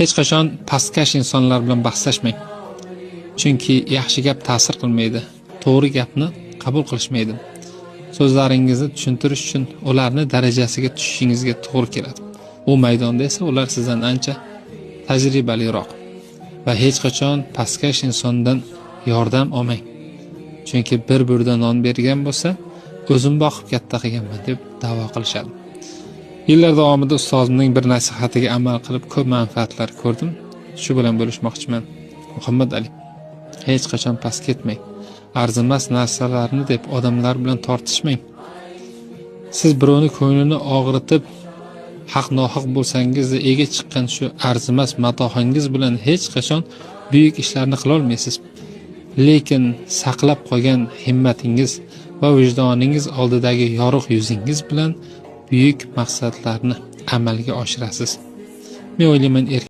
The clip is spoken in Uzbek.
Hech qachon pastkash insonlar bilan bahslashmang. Chunki yaxshi gap ta'sir qilmaydi. To'g'ri gapni qabul qilishmaydi. So'zlaringizni tushuntirish uchun ularni darajasiga tushishingizga to'g'ri keladi. U maydonda esa ular sizdan ancha tajribaliroq. Va hech qachon pastkash insondan yordam olmang. Chunki bir burda non bergan bo'lsa, o'zim boqib katta qilganman deb da'vo qilishadi. Yillar davomida ustozimning bir nasihatiga amal qilib ko'p manfaatlar ko'rdim. Shu bilan bo'lishmoqchiman. Muhammad Ali: hech qachon past ketmang. Arzimas narsalarni deb odamlar bilan tortishmang. Siz birovni ko'nglini og'ritib, haq-nohaq bo'lsangiz ega chiqqan shu arzimas matohangiz bilan hech qachon buyuk ishlarni qila olmaysiz. Lekin saqlab qolgan himmatingiz va vijdoningiz oldidagi yorug' yuzingiz bilan buyuk maqsadlarni amalga oshirasiz. Men o'ylayman